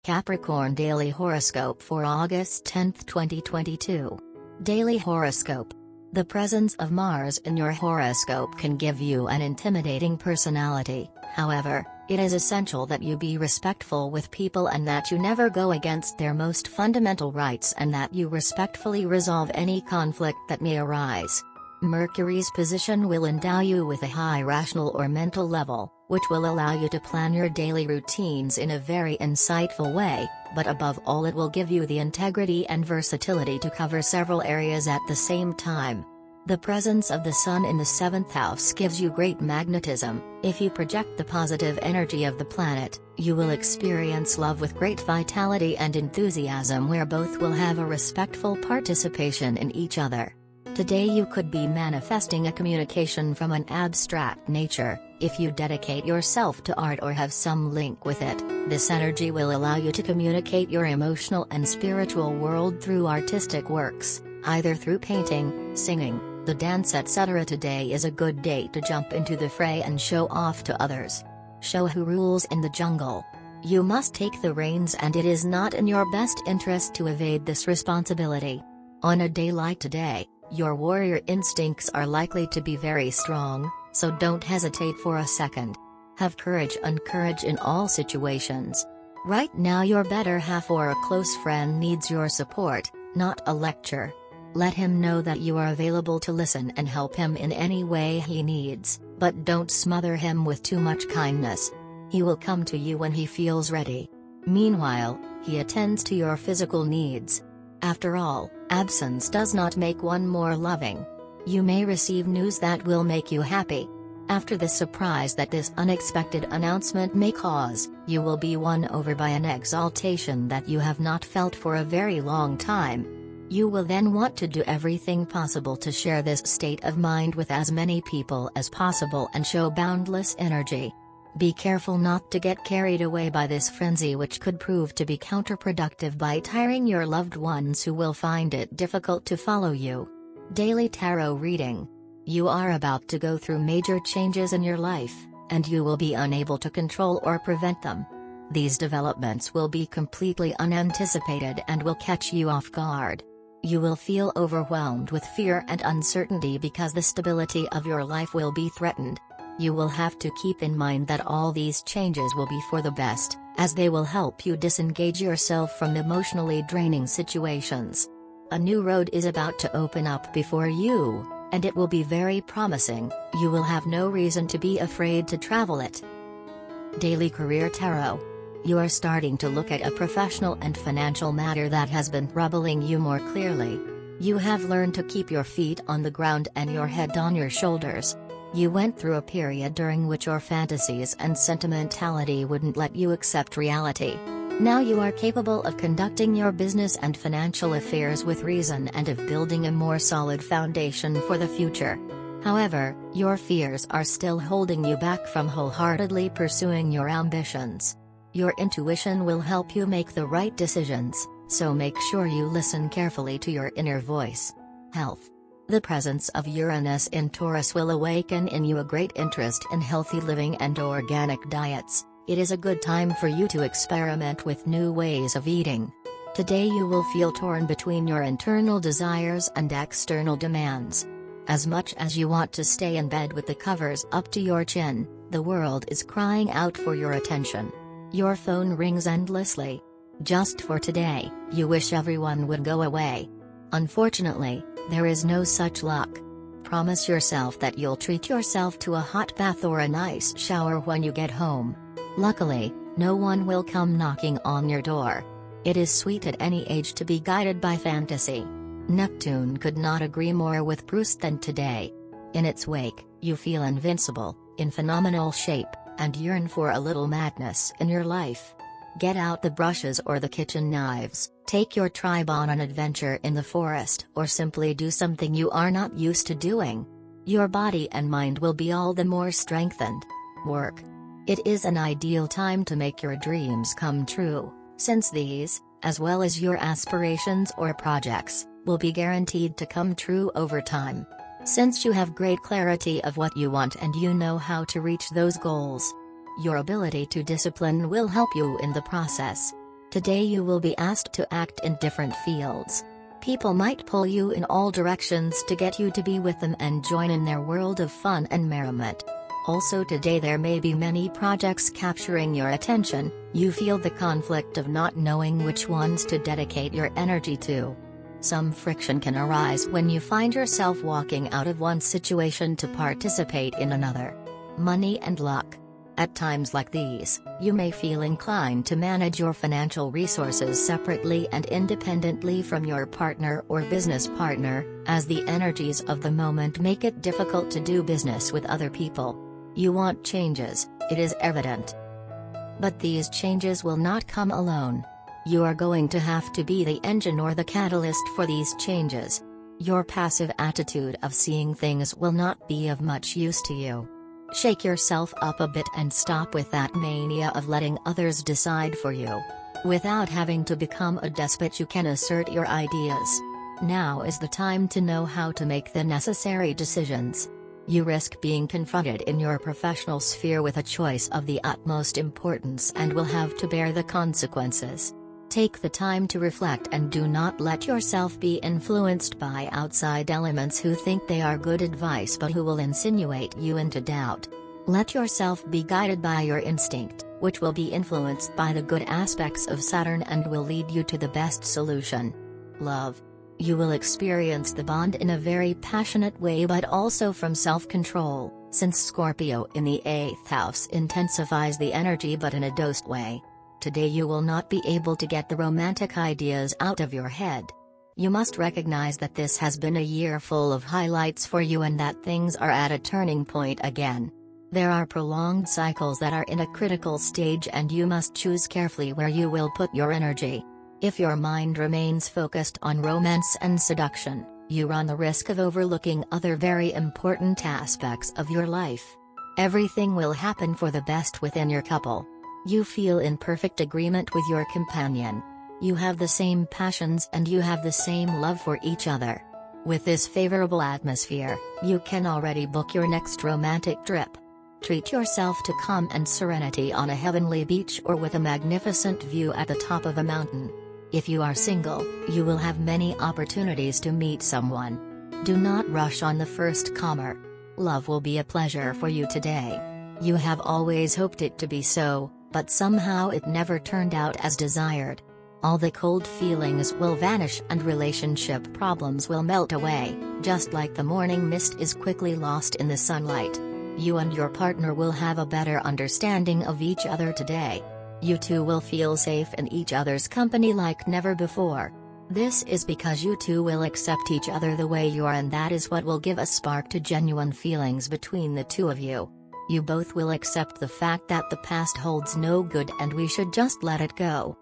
Capricorn Daily Horoscope for August 10, 2022. Daily Horoscope. The presence of Mars in your horoscope can give you an intimidating personality. However, it is essential that you be respectful with people and that you never go against their most fundamental rights and that you respectfully resolve any conflict that may arise. Mercury's position will endow you with a high rational or mental level, which will allow you to plan your daily routines in a very insightful way, but above all it will give you the integrity and versatility to cover several areas at the same time. The presence of the Sun in the 7th house gives you great magnetism. If you project the positive energy of the planet, you will experience love with great vitality and enthusiasm where both will have a respectful participation in each other. Today you could be manifesting a communication from an abstract nature. If you dedicate yourself to art or have some link with it, this energy will allow you to communicate your emotional and spiritual world through artistic works, either through painting, singing, the dance etc. Today is a good day to jump into the fray and show off to others. Show who rules in the jungle. You must take the reins and it is not in your best interest to evade this responsibility. On a day like today, your warrior instincts are likely to be very strong, so don't hesitate for a second. Have courage and courage in all situations. Right now your better half or a close friend needs your support, not a lecture. Let him know that you are available to listen and help him in any way he needs, but don't smother him with too much kindness. He will come to you when he feels ready. Meanwhile, he attends to your physical needs. After all, absence does not make one more loving. You may receive news that will make you happy. After the surprise that this unexpected announcement may cause, you will be won over by an exaltation that you have not felt for a very long time. You will then want to do everything possible to share this state of mind with as many people as possible and show boundless energy. Be careful not to get carried away by this frenzy, which could prove to be counterproductive by tiring your loved ones who will find it difficult to follow you. Daily Tarot Reading. You are about to go through major changes in your life, and you will be unable to control or prevent them. These developments will be completely unanticipated and will catch you off guard. You will feel overwhelmed with fear and uncertainty because the stability of your life will be threatened. You will have to keep in mind that all these changes will be for the best, as they will help you disengage yourself from emotionally draining situations. A new road is about to open up before you, and it will be very promising. You will have no reason to be afraid to travel it. Daily Career Tarot. You are starting to look at a professional and financial matter that has been troubling you more clearly. You have learned to keep your feet on the ground and your head on your shoulders. You went through a period during which your fantasies and sentimentality wouldn't let you accept reality. Now you are capable of conducting your business and financial affairs with reason and of building a more solid foundation for the future. However, your fears are still holding you back from wholeheartedly pursuing your ambitions. Your intuition will help you make the right decisions, so make sure you listen carefully to your inner voice. Health. The presence of Uranus in Taurus will awaken in you a great interest in healthy living and organic diets. It is a good time for you to experiment with new ways of eating. Today you will feel torn between your internal desires and external demands. As much as you want to stay in bed with the covers up to your chin, the world is crying out for your attention. Your phone rings endlessly. Just for today, you wish everyone would go away. Unfortunately, there is no such luck. Promise yourself that you'll treat yourself to a hot bath or a nice shower when you get home. Luckily, no one will come knocking on your door. It is sweet at any age to be guided by fantasy. Neptune could not agree more with Bruce than today. In its wake, you feel invincible, in phenomenal shape, and yearn for a little madness in your life. Get out the brushes or the kitchen knives, take your tribe on an adventure in the forest or simply do something you are not used to doing. Your body and mind will be all the more strengthened. Work. It is an ideal time to make your dreams come true, since these, as well as your aspirations or projects, will be guaranteed to come true over time. Since you have great clarity of what you want and you know how to reach those goals, your ability to discipline will help you in the process. Today you will be asked to act in different fields. People might pull you in all directions to get you to be with them and join in their world of fun and merriment. Also today there may be many projects capturing your attention. You feel the conflict of not knowing which ones to dedicate your energy to. Some friction can arise when you find yourself walking out of one situation to participate in another. Money and luck. At times like these, you may feel inclined to manage your financial resources separately and independently from your partner or business partner, as the energies of the moment make it difficult to do business with other people. You want changes, it is evident. But these changes will not come alone. You are going to have to be the engine or the catalyst for these changes. Your passive attitude of seeing things will not be of much use to you. Shake yourself up a bit and stop with that mania of letting others decide for you. Without having to become a despot, you can assert your ideas. Now is the time to know how to make the necessary decisions. You risk being confronted in your professional sphere with a choice of the utmost importance and will have to bear the consequences. Take the time to reflect and do not let yourself be influenced by outside elements who think they are good advice but who will insinuate you into doubt. Let yourself be guided by your instinct, which will be influenced by the good aspects of Saturn and will lead you to the best solution. Love. You will experience the bond in a very passionate way but also from self-control, since Scorpio in the 8th house intensifies the energy but in a dosed way. Today you will not be able to get the romantic ideas out of your head. You must recognize that this has been a year full of highlights for you and that things are at a turning point again. There are prolonged cycles that are in a critical stage and you must choose carefully where you will put your energy. If your mind remains focused on romance and seduction, you run the risk of overlooking other very important aspects of your life. Everything will happen for the best within your couple. You feel in perfect agreement with your companion. You have the same passions and you have the same love for each other. With this favorable atmosphere, you can already book your next romantic trip. Treat yourself to calm and serenity on a heavenly beach or with a magnificent view at the top of a mountain. If you are single, you will have many opportunities to meet someone. Do not rush on the first comer. Love will be a pleasure for you today. You have always hoped it to be so, but somehow it never turned out as desired. All the cold feelings will vanish and relationship problems will melt away, just like the morning mist is quickly lost in the sunlight. You and your partner will have a better understanding of each other today. You two will feel safe in each other's company like never before. This is because you two will accept each other the way you are, and that is what will give a spark to genuine feelings between the two of you. You both will accept the fact that the past holds no good and we should just let it go.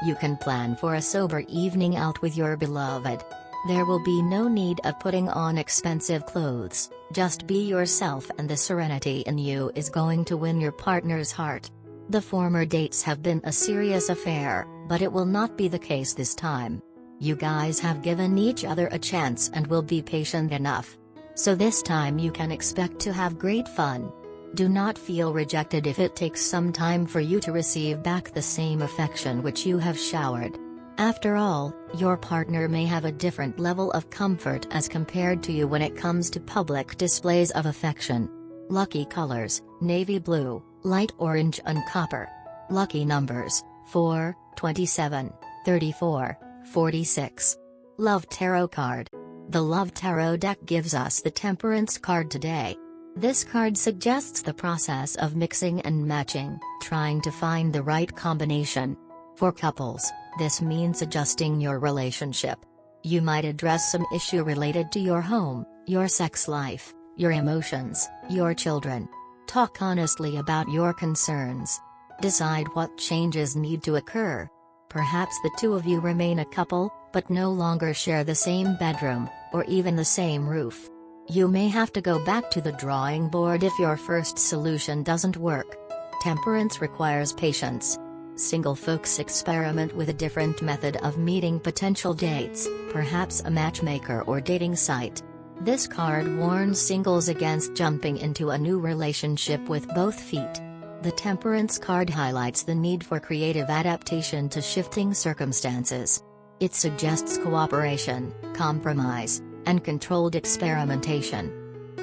You can plan for a sober evening out with your beloved. There will be no need of putting on expensive clothes, just be yourself and the serenity in you is going to win your partner's heart. The former dates have been a serious affair, but it will not be the case this time. You guys have given each other a chance and will be patient enough. So this time you can expect to have great fun. Do not feel rejected if it takes some time for you to receive back the same affection which you have showered. After all, your partner may have a different level of comfort as compared to you when it comes to public displays of affection. Lucky colors: navy blue, light orange and copper. Lucky numbers: 4, 27, 34, 46. Love Tarot card. The Love Tarot deck gives us the Temperance card today. This card suggests the process of mixing and matching, trying to find the right combination. For couples, this means adjusting your relationship. You might address some issue related to your home, your sex life, your emotions, your children. Talk honestly about your concerns. Decide what changes need to occur. Perhaps the two of you remain a couple, but no longer share the same bedroom, or even the same roof. You may have to go back to the drawing board if your first solution doesn't work. Temperance requires patience. Single folks experiment with a different method of meeting potential dates, perhaps a matchmaker or dating site. This card warns singles against jumping into a new relationship with both feet. The Temperance card highlights the need for creative adaptation to shifting circumstances. It suggests cooperation, compromise, and controlled experimentation.